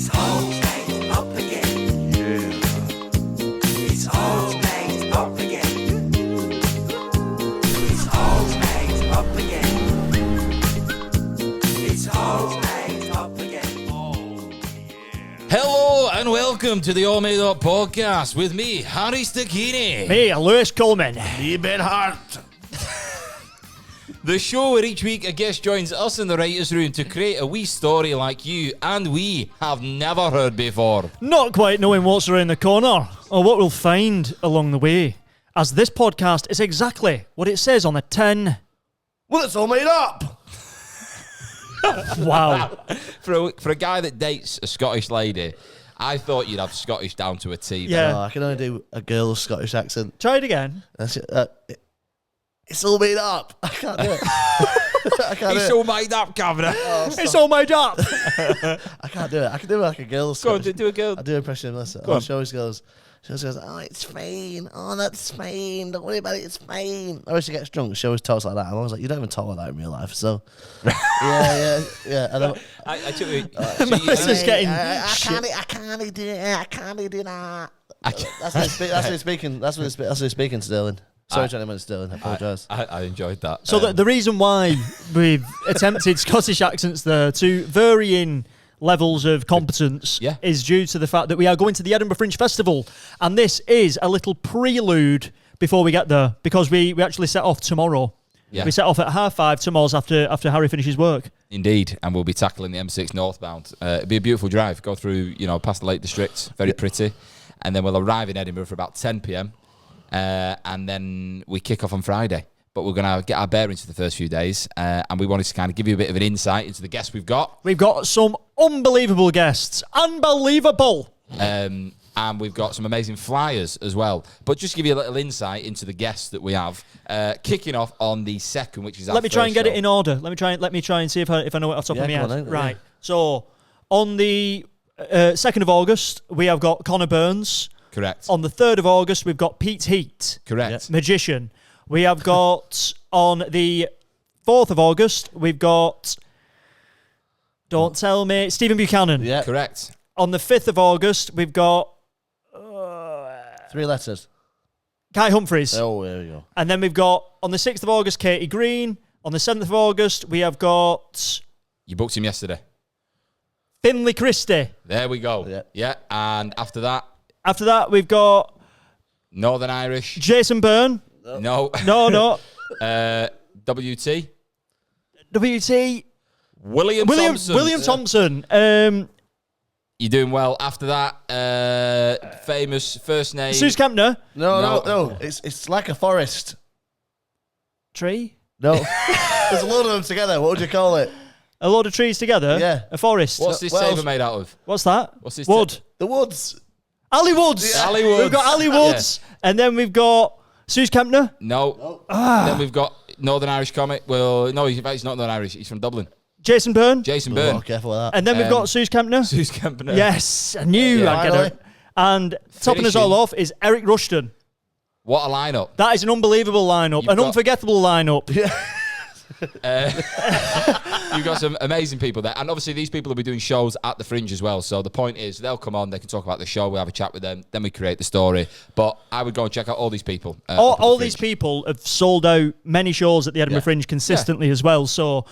It's all made up again. Yeah. It's all made up again. It's all made up again. It's all made up again. Oh, yeah. Hello and welcome to the All Made Up podcast with me, Harry Stachini. Me, Lewis Coleman. Me, Ben Hart. The show where each week a guest joins us in the writer's room to create a wee story like you and we have never heard before. Not quite knowing what's around the corner or what we'll find along the way, as this podcast is exactly what it says on the tin. Well, it's all made up. Wow. For a guy that dates a Scottish lady, I thought you'd have Scottish down to a T. Yeah. No, I can only do a girl's Scottish accent. Try it again. That's it. It's all made up. I can't do it. I can't He's do so made up, Governor. It's all made up. it. I can't do it. I can do it like a girl's Go on, Scottish. do a girl. I do an impression of Melissa. on. She always goes, oh, it's fine. Oh, that's fine. Don't worry about it. It's fine. Or when she gets drunk, she always talks like that. I'm always like, you don't even talk like that in real life. So, yeah. I don't. I took it. Melissa's getting I shit. can't do it. I can't do that. That's what he's speaking. That's what he's speaking, Sterling. Sorry to anyone, Sterling. I apologise. I enjoyed that. So the reason why we've attempted Scottish accents there to varying levels of competence is due to the fact that we are going to the Edinburgh Fringe Festival, and this is a little prelude before we get there, because we actually set off tomorrow. Yeah. We set off at 5:30 tomorrow after Harry finishes work. Indeed, and we'll be tackling the M6 northbound. It'll be a beautiful drive. Go through, past the Lake District, very pretty, and then we'll arrive in Edinburgh for about 10 p.m. And then we kick off on Friday. But we're going to get our bearings for the first few days, and we wanted to kind of give you a bit of an insight into the guests we've got. We've got some unbelievable guests. Unbelievable! And we've got some amazing flyers as well. But just to give you a little insight into the guests that we have, kicking off on the second, which is our Let me try and get show. it in order. Let me try and see if I know it off the top of my head. on, Right. So on the 2nd of August, we have got Connor Burns. Correct. On the 3rd of August, we've got Pete Heat. Correct. Magician. We have got on the 4th of August, we've got, don't tell me, Stephen Buchanan. Yeah. Correct. On the 5th of August, we've got 3 letters. Kai Humphries. Oh, there we go. And then we've got, on the 6th of August, Katie Green. On the 7th of August, we have got You booked him yesterday. Finlay Christie. There we go. Yeah. And after that, We've got Northern Irish. Jason Byrne. No. No. WT. WT. William Thompson. William Thompson. You're doing well. After that, famous first name. Sooz Kempner. No. It's like a forest. Tree. No. There's a load of them together. What would you call it? A load of trees together. Yeah. A forest. What's this saber made out of? What's that? What's this? Wood. The woods. Ali Woods. Yeah. Ali Woods. We've got Ali Woods. And then we've got Sooz Kempner. No. Then we've got Northern Irish comic. Well, no, he's not Northern Irish. He's from Dublin. Jason Byrne. Jason Byrne. Oh, careful with that. And then we've got Sooz Kempner. Sooz Kempner. Yes. I knew I'd get Finally. it. And topping us all off is Eric Rushton. What a lineup. That is an unbelievable lineup. You've got- Unforgettable lineup. You've got some amazing people there. And obviously these people will be doing shows at the Fringe as well. So the point is they'll come on, they can talk about the show, we'll have a chat with them, then we create the story. But I would go and check out all these people. All these people have sold out many shows at the Edinburgh Fringe consistently as well. So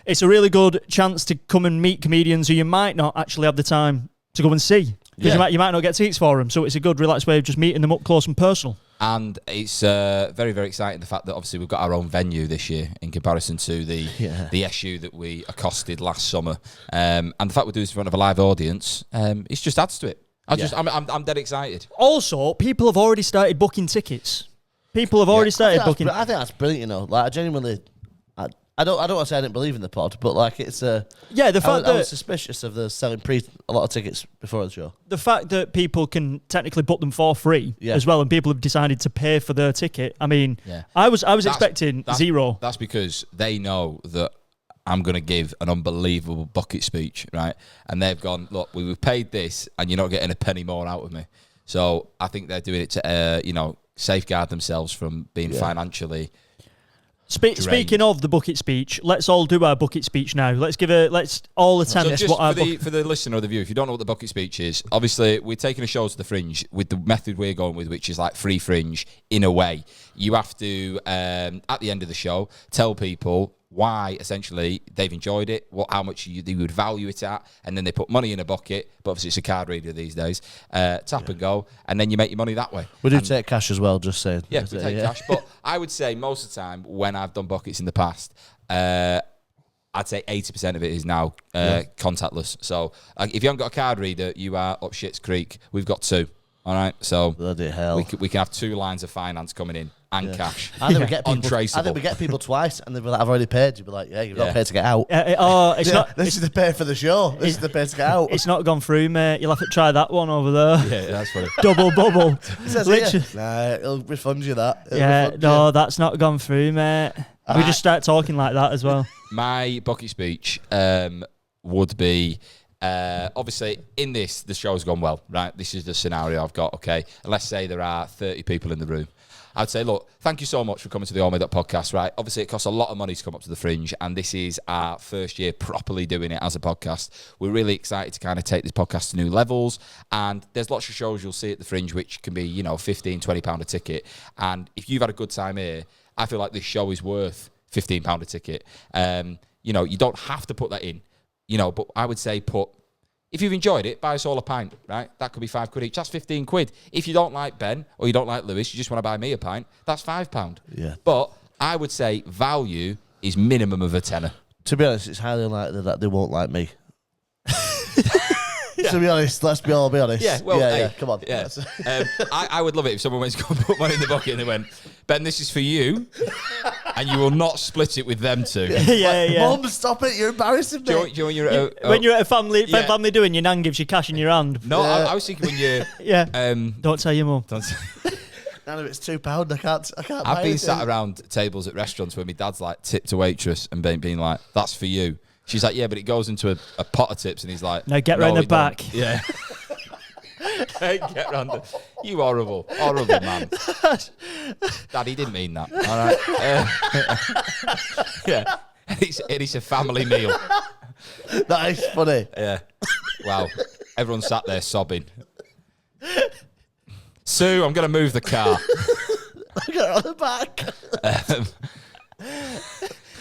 it's a really good chance to come and meet comedians who you might not actually have the time to go and see. Because you might not get seats for them. So it's a good, relaxed way of just meeting them up close and personal. And it's very, very exciting, the fact that obviously we've got our own venue this year in comparison to the SU that we accosted last summer. And the fact we're doing this in front of a live audience, it just adds to it. I'm dead excited. Also, people have already started booking tickets. People have already started booking. I think that's brilliant, Like, I genuinely... I don't want to say I didn't believe in the pod, but like it's the fact I that was suspicious of the selling a lot of tickets before the show. The fact that people can technically book them for free as well, and people have decided to pay for their ticket. I mean, I was expecting zero. That's because they know that I'm going to give an unbelievable bucket speech, right? And they've gone, look, we've paid this, and you're not getting a penny more out of me. So I think they're doing it to, safeguard themselves from being financially Speaking of the bucket speech, let's all do our bucket speech now. Let's all attempt So what our for the listener or the viewer, if you don't know what the bucket speech is, obviously we're taking a show to the Fringe with the method we're going with, which is like free Fringe in a way. You have to, at the end of the show, tell people why essentially they've enjoyed it, how much they would value it at, and then they put money in a bucket, but obviously it's a card reader these days, tap and go, and then you make your money that way. We do take cash as well, just saying. Yeah, we take cash, but I would say most of the time when I've done buckets in the past, I'd say 80% of it is now contactless. So if you haven't got a card reader, you are up shit's creek. We've got 2. All right, so bloody hell, we can have 2 lines of finance coming in and cash. I think we get people. Untraceable. I think we get people twice, and they'll be like, "I've already paid." You'll be like, "Yeah, you've not paid to get out." It's not. This is the pay for the show. This is the pay to get out. It's not gone through, mate. You'll have to try that one over there. Yeah, that's funny. Double bubble. It says here. Nah, it'll refund you that. That's not gone through, mate. We just start talking like that as well. My bucket speech would be. Obviously, in the show's gone well, right? This is the scenario I've got, okay? And let's say there are 30 people in the room. I'd say, look, thank you so much for coming to the All Made Up podcast, right? Obviously, it costs a lot of money to come up to the Fringe, and this is our first year properly doing it as a podcast. We're really excited to kind of take this podcast to new levels, and there's lots of shows you'll see at the Fringe which can be, £15, £20 a ticket, and if you've had a good time here, I feel like this show is worth £15 a ticket. You don't have to put that in. But I would say if you've enjoyed it, buy us all a pint, right? That could be £5 each. That's £15. If you don't like Ben or you don't like Lewis, you just want to buy me a pint, that's £5. Yeah. But I would say value is minimum of a tenner. To be honest, it's highly unlikely that they won't like me. To be honest, let's be honest. Yeah, well, come on. Yeah. I would love it if someone went to go and put money in the bucket and they went, Ben, this is for you, and you will not split it with them two. Mum, stop it! You're embarrassing me. Do you when you're when you're at a family doing, your nan gives you cash in your hand. No, I was thinking when you're don't tell your mum. None of it's £2. I can't. I've been sat around tables at restaurants where my dad's like tipped a waitress and being like, "That's for you." She's like, "Yeah, but it goes into a pot of tips," and he's like, "No, get round the back." Don't. Yeah. Get round the... You horrible man. Dad, he didn't mean that. All right. Yeah. It's a family meal. That is funny. Yeah. Wow. Everyone sat there sobbing. Sue, I'm going to move the car. Get her on the back.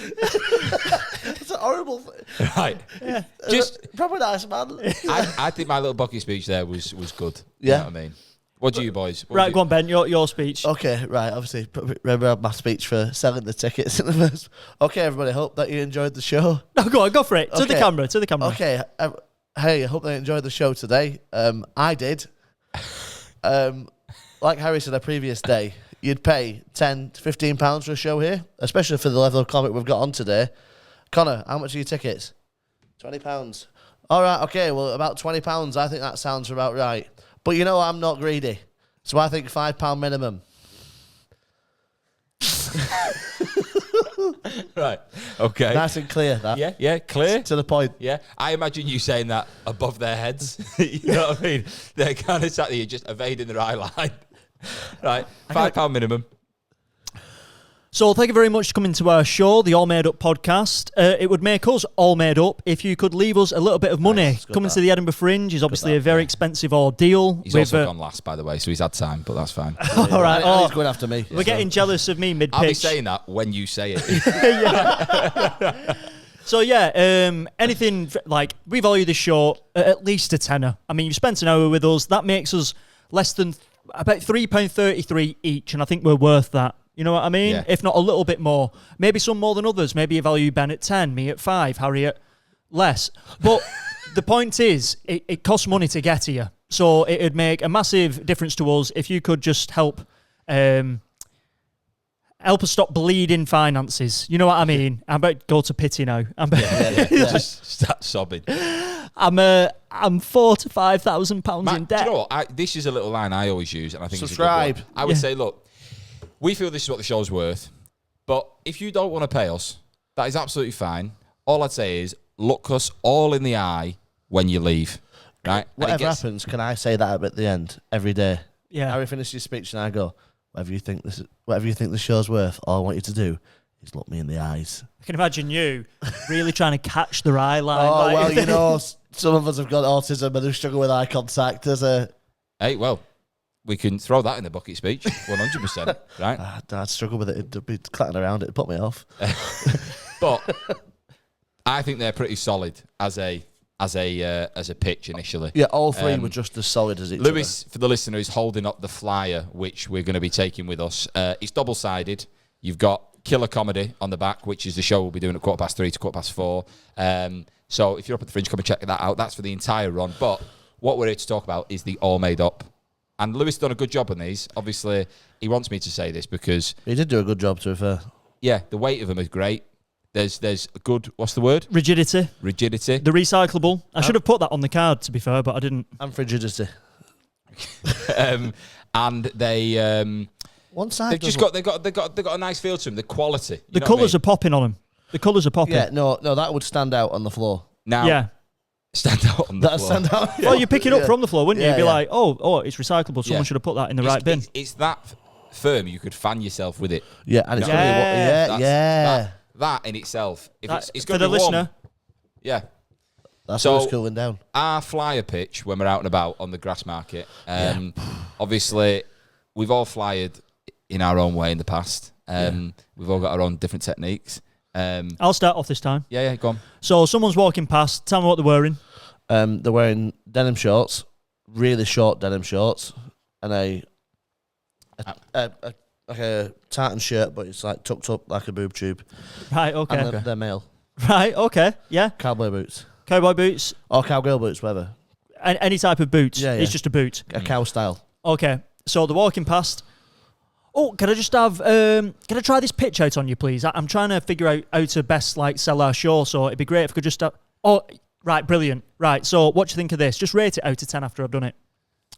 It's a horrible thing. Right. Yeah. Just proper nice man. I think my little bucket speech there was good. Yeah. You know what I mean? What do you boys? Go on, Ben. Your speech. Okay, right. Obviously, remember my speech for selling the tickets in the first. Okay, everybody. Hope that you enjoyed the show. No, go for it. To the camera. Okay. Hey, I hope they enjoyed the show today. I did. Like Harry said a previous day, you'd pay £10 to £15 for a show here, especially for the level of comic we've got on today. Connor, how much are your tickets? £20. All right, okay, well, about £20. I think that sounds about right. But I'm not greedy, so I think £5 minimum. Right, okay. Nice and clear, that. Yeah, clear. To the point. Yeah, I imagine you saying that above their heads. You know what I mean? They're kind of sat there just evading their eye line. Right, £5 minimum. So thank you very much for coming to our show, the All Made Up podcast. It would make us all made up if you could leave us a little bit of money. Nice, Coming to the Edinburgh Fringe is obviously a very expensive ordeal. He's also gone last, by the way, so he's had time, but that's fine. All right. He's going after me. We're getting jealous of me mid-pitch. I'll be saying that when you say it. So anything like we value this show at least a tenner. I mean, you've spent an hour with us. That makes us less than about £3.33 each, and I think we're worth that. You know what I mean? Yeah. If not a little bit more. Maybe some more than others. Maybe you value Ben at 10, me at 5, Harry at less. But the point is, it costs money to get here. So it would make a massive difference to us if you could just help us stop bleeding finances. You know what I mean? I'm about to go to pity now. Just start sobbing. I'm £4,000 to £5,000 in debt. Do you know what? This is a little line I always use, and I think Subscribe. It's a good one. I would say, look, we feel this is what the show's worth, but if you don't want to pay us, that is absolutely fine. All I'd say is look us all in the eye when you leave, right? Whatever happens, can I say that at the end every day? Yeah. Harry finishes his speech and I go, whatever you think the show's worth, all I want you to do he's looked me in the eyes. I can imagine you really trying to catch their eye line. Oh, like- well, you know, some of us have got autism and they struggle with eye contact. Hey, well, we can throw that in the bucket speech, 100%, right? I'd struggle with it. It'd be clatting around. It'd put me off. But I think they're pretty solid as a pitch initially. Yeah, all three were just as solid as each Lewis, for the listener, is holding up the flyer, which we're going to be taking with us. It's double-sided. You've got Killer Comedy on the back, which is the show we'll be doing at 3:15 to 4:15. So if you're up at the Fringe, come and check that out. That's for the entire run. But what we're here to talk about is the All Made Up. And Lewis done a good job on these. Obviously, he wants me to say this because... He did do a good job, to be fair. Yeah, the weight of them is great. There's a good... What's the word? Rigidity. Rigidity. The recyclable. I should have put that on the card, to be fair, but I didn't. And frigidity. And they... One side they've got a nice feel to them. The quality. The colours are popping on them. The colours are popping. Yeah, no, that would stand out on the floor. Now, Yeah. stand out on the That'd floor. stand out. Well, you pick it up from the floor, wouldn't you? Yeah, You'd be yeah. like, oh, it's recyclable. Someone Yeah. should have put that in the right bin. It's that firm you could fan yourself with it. Yeah, and it's Yeah. gonna be That's- yeah. That in itself, if That- it's for going to the be warm, listener, yeah. That's So- always cooling down. Our flyer pitch when we're out and about on the Grassmarket. Obviously, we've all flyered in our own way in the past. We've all got our own different techniques. I'll start off this time. Yeah, go on. So someone's walking past. Tell me what they're wearing. They're wearing denim shorts, really short denim shorts, and a like a tartan shirt, but it's like tucked up like a boob tube. Right, okay. And they're male. Right, okay. Yeah. Cowboy boots. Cowboy boots. Or cowgirl boots, whatever. Any type of boots. Yeah, It's yeah. just a boot. A cow style. Okay. So they're walking past. Oh, can I just have... can I try this pitch out on you, please? I'm trying to figure out how to best sell our show, so it'd be great if we could just... Oh, right, brilliant. Right, so what do you think of this? Just rate it out of 10 after I've done it.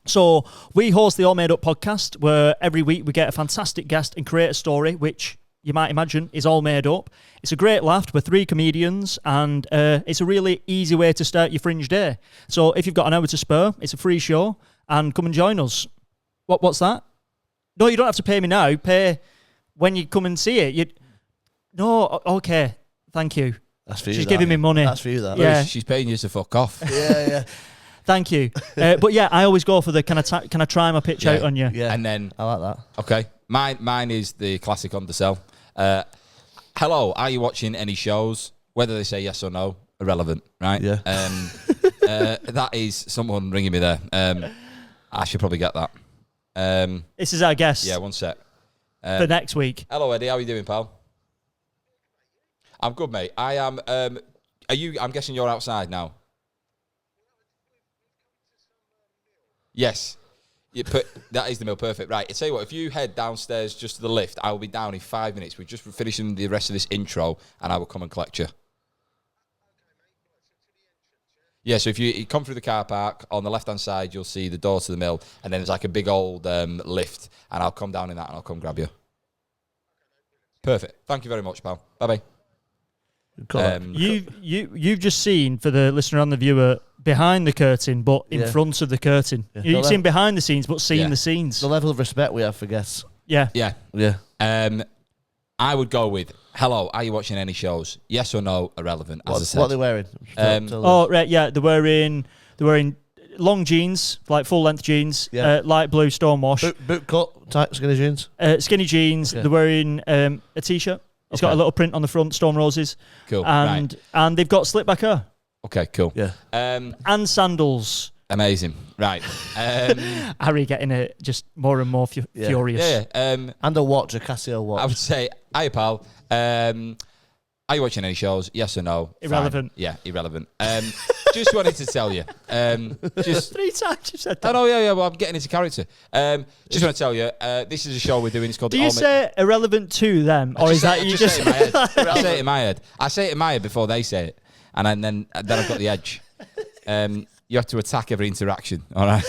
So we host the All Made Up podcast, where every week we get a fantastic guest and create a story, which you might imagine is all made up. It's a great laugh. We're 3 comedians, and it's a really easy way to start your Fringe day. So if you've got an hour to spare, it's a free show, and come and join us. What's that? No, you don't have to pay me now. Pay when you come and see it. No, okay. Thank you. That's for you. She's giving me money. That's for you, that. Yeah. She's paying you to fuck off. Yeah. Thank you. But yeah, I always go for the can I try my pitch out on you? Yeah. And then, I like that. okay, mine is the classic undersell. Hello, are you watching any shows? Whether they say yes or no, irrelevant, right? Yeah. That is someone ringing me there. I should probably get that. This is our guest Yeah, one sec. for next week. Hello, Eddie. How are you doing, pal? I'm good, mate. I am. Are you? I'm guessing you're outside now. Yes. That is the meal. Perfect. Right. I tell you what. If you head downstairs just to the lift, I will be down in 5 minutes. We're just finishing the rest of this intro, and I will come and collect you. Yeah, so if you come through the car park, on the left-hand side, you'll see the door to the mill, and then there's like a big old lift, and I'll come down in that, and I'll come grab you. Perfect. Thank you very much, pal. Bye-bye. You've just seen, for the listener and the viewer, behind the curtain, but in front of the curtain. Yeah. You've seen behind the scenes, but seen Yeah. the scenes. The level of respect we have for guests. Yeah. Yeah. Yeah. I would go with, hello, are you watching any shows? Yes or no, irrelevant, as I said. What are they wearing? Oh, right, yeah. They're wearing long jeans, like full-length jeans, Yeah. light blue stonewash, boot cut, tight skinny jeans. skinny jeans. Okay. They're wearing a T-shirt. It's got a little print on the front, stone roses. Cool. And they've got slick back hair. Okay, cool. Yeah. And sandals. Amazing. Right. Harry getting just more and more furious. Yeah. And a watch, a Casio watch. I would say, hiya, pal. Are you watching any shows? Yes or no? Irrelevant. Fine. Yeah, irrelevant. Just wanted to tell you. Just 3 times you said Oh, that. no, yeah, well, I'm getting into character. Just want to tell you, this is a show we're doing. It's called Do you say irrelevant to them, or is that you just? say it in my head. I say it in my head. I say it in my head before they say it, and then I've got the edge. You have to attack every interaction. All right.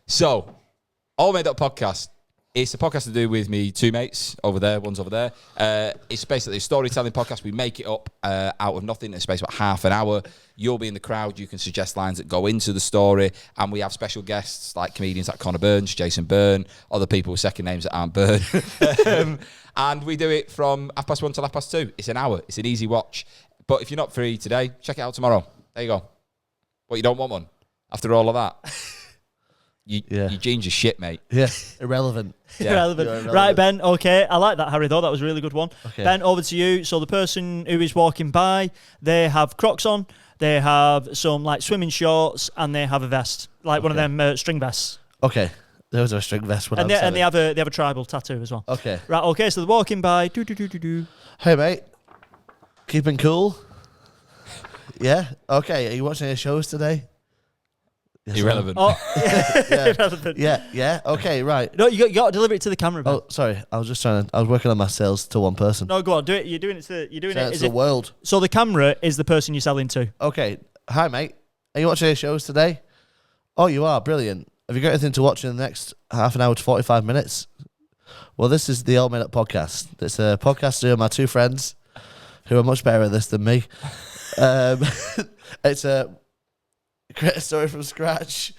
So, All Made Up podcast. It's a podcast to do with me two mates over there. One's over there. It's basically a storytelling podcast. We make it up out of nothing in a space of about half an hour. You'll be in the crowd. You can suggest lines that go into the story. And we have special guests like comedians like Connor Burns, Jason Byrne, other people with second names that aren't Byrne. And we do it from 1:30 till 2:30. It's an hour. It's an easy watch. But if you're not free today, check it out tomorrow. There you go. What, you don't want one? After all of that? Your jeans are shit, mate. Yeah, irrelevant. Yeah. Irrelevant. Right, Ben, okay. I like that, Harry, though. That was a really good one. Okay. Ben, over to you. So the person who is walking by, they have Crocs on, they have some like swimming shorts, and they have a vest, like one of them string vests. Okay, there was a string vest when And they have a tribal tattoo as well. Okay. Right, okay, so they're walking by. Hey, mate. Keeping cool? Yeah? Okay, are you watching any shows today? Yes, Irrelevant. Oh, irrelevant. Yeah. Okay, right. No, you got to deliver it to the camera, Ben. Oh, sorry. I was working on my sales to one person. No, go on, do it. You're doing it to The world. So the camera is the person you're selling to. Okay. Hi, mate. Are you watching any shows today? Oh, you are? Brilliant. Have you got anything to watch in the next half an hour to 45 minutes? Well, this is the All Made Up podcast. It's a podcast to my two friends who are much better at this than me. It's a create a story from scratch.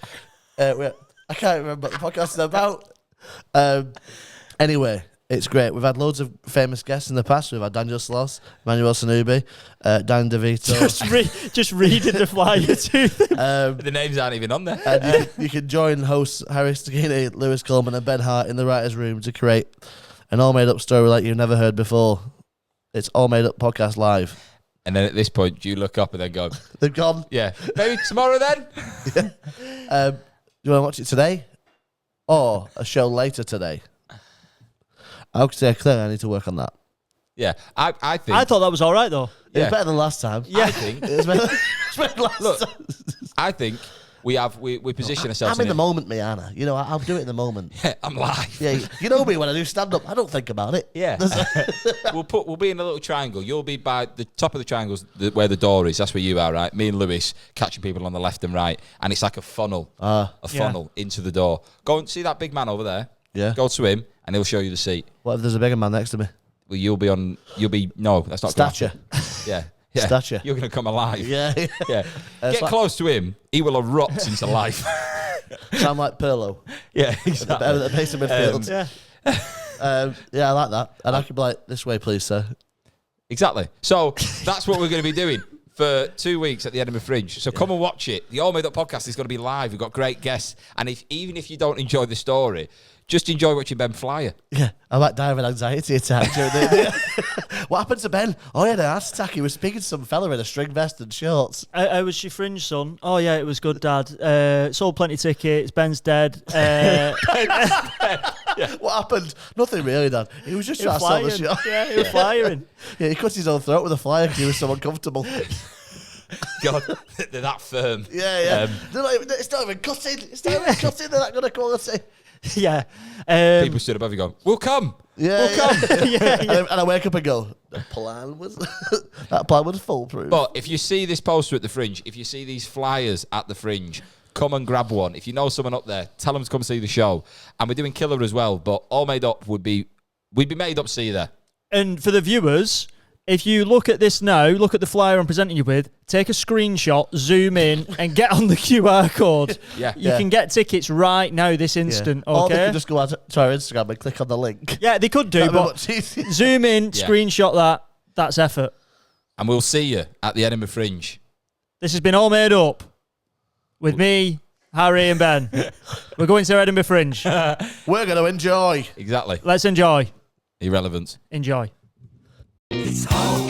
I can't remember what the podcast is about. Anyway, it's great. We've had loads of famous guests in the past. We've had Daniel Sloss, Emmanuel Sanubi, Dan DeVito. Just reading the flyer to them. The names aren't even on there. And you can join hosts Harry Stachini, Lewis Coleman and Ben Hart in the writer's room to create an all-made-up story like you've never heard before. It's All Made Up Podcast Live. And then at this point, you look up and then go, They've gone. yeah, maybe tomorrow then? Do you want to watch it today? Or a show later today? I would say clearly I need to work on that. Yeah, I think... I thought that was all right, though. It Yeah. was better than last time. Yeah. I think... It was better than last Look, time. I think we position ourselves I'm in the moment, me, Anna. You know, I'll do it in the moment. Yeah, I'm live. Yeah, you know me when I do stand-up. I don't think about it. Yeah. We'll be in a little triangle. You'll be by the top of the triangles where the door is. That's where you are, right? Me and Lewis catching people on the left and right. And it's like a funnel. Into the door. Go and see that big man over there. Yeah. Go to him and he'll show you the seat. What if there's a bigger man next to me? Well, no, that's not Stature. Yeah. Stature. You're going to come alive. Yeah. Yeah. Get close to him. He will erupt into life. Sound like Pirlo. Yeah, At exactly. the base of midfield. Yeah. I like that. And I could be like, this way, please, sir. Exactly. So that's what we're going to be doing for 2 weeks at the Edinburgh Fringe. So come and watch it. The All Made Up podcast is going to be live. We've got great guests. And even if you don't enjoy the story, just enjoy watching Ben Flyer. Yeah, I might die of an anxiety attack during the What happened to Ben? Oh, he had a heart attack. He was speaking to some fella in a string vest and shorts. How was your Fringe, son? Oh, yeah, it was good, Dad. Sold plenty of tickets. Ben's dead. What happened? Nothing really, Dad. He was just trying to sell the show. Yeah, he was flying. Yeah, he cut his own throat with a flyer because he was so uncomfortable. God, they're that firm. Yeah. It's not even cutting. They're that good of quality. Yeah. People stood above you going, we'll come. Yeah, We'll come. yeah. And I wake up and go, the plan was that plan was foolproof. But if you see this poster at the Fringe, if you see these flyers at the Fringe, come and grab one. If you know someone up there, tell them to come see the show. And we're doing Killer as well, but All Made Up we'd be made up to see you there. And for the viewers, if you look at this now, look at the flyer I'm presenting you with, take a screenshot, zoom in, and get on the QR code. Yeah. You can get tickets right now, this instant, Or they okay? can just go out to our Instagram and click on the link. Yeah, they could do, That'd be but much easier. zoom in, Yeah. screenshot that. That's effort. And we'll see you at the Edinburgh Fringe. This has been All Made Up with me, Harry, and Ben. We're going to Edinburgh Fringe. We're going to enjoy. Exactly. Let's enjoy. Irrelevant. Enjoy. It's all